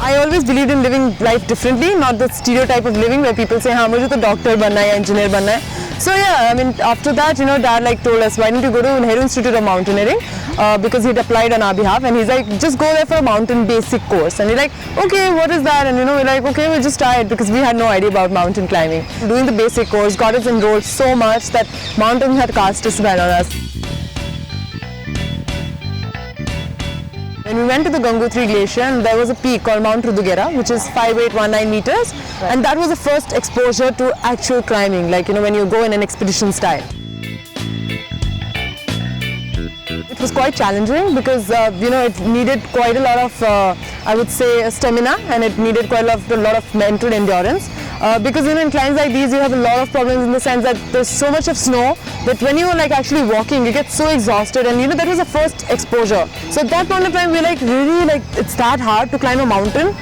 I always believed in living life differently, not the stereotype of living where people say, "हाँ मुझे तो doctor बनना है या engineer बनना है." So yeah, I mean after that, Dad like told us, why don't you go to Nehru Institute of Mountaineering, because he'd applied on our behalf, and he's like, just go there for a mountain basic course, and we're like, okay, what is that? And we're like, okay, we'll just try it, because we had no idea about mountain climbing. Doing the basic course got us enrolled so much that mountain had cast a spell on us. When we went to the Gangotri Glacier, there was a peak called Mount Rudugera, which is 5819 meters, and that was the first exposure to actual climbing, like when you go in an expedition style. It was quite challenging because it needed quite a lot of I would say stamina, and it needed quite a lot of mental endurance. Because in climbs like these you have a lot of problems in the sense that there's so much of snow that when you are like actually walking you get so exhausted, and that was the first exposure. So at that point of time we were like, really, like it's that hard to climb a mountain.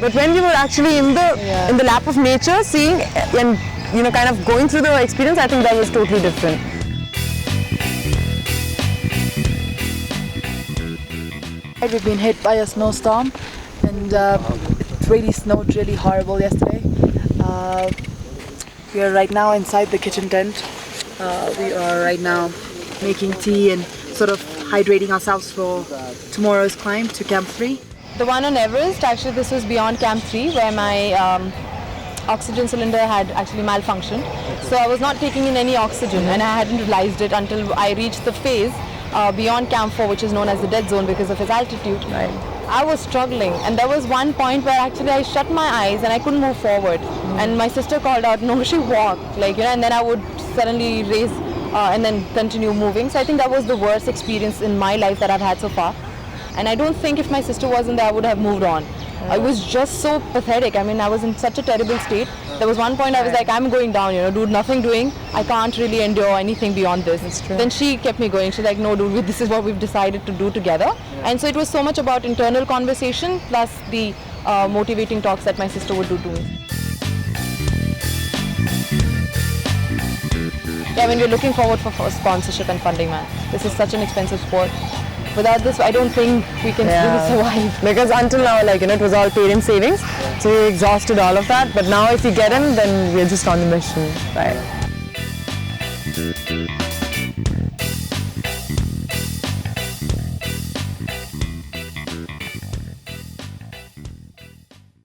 But when we were actually in the lap of nature, seeing and kind of going through the experience, I think that was totally different. We've been hit by a snowstorm, and it really snowed really horrible yesterday. We are right now inside the kitchen tent. We are right now making tea and sort of hydrating ourselves for tomorrow's climb to Camp 3. The one on Everest, actually this was beyond Camp 3 where my oxygen cylinder had actually malfunctioned. So I was not taking in any oxygen, and I hadn't realized it until I reached the phase beyond Camp 4, which is known as the dead zone because of its altitude. Right. I was struggling, and there was one point where actually I shut my eyes and I couldn't move forward. And my sister called out, "No, she walked," and then I would suddenly raise and then continue moving. So I think that was the worst experience in my life that I've had so far. And I don't think if my sister wasn't there, I would have moved on. It was just so pathetic. I mean, I was in such a terrible state. There was one point I was like, I'm going down, dude, nothing doing. I can't really endure anything beyond this. That's true. Then she kept me going. She's like, no, dude, this is what we've decided to do together. And so it was so much about internal conversation plus the motivating talks that my sister would do to me. Yeah, I mean, we're looking forward for sponsorship and funding, man. This is such an expensive sport. Without this, I don't think we can really survive. Because until now, it was all parent savings, so we exhausted all of that. But now if we get in, then we're just on the mission, right?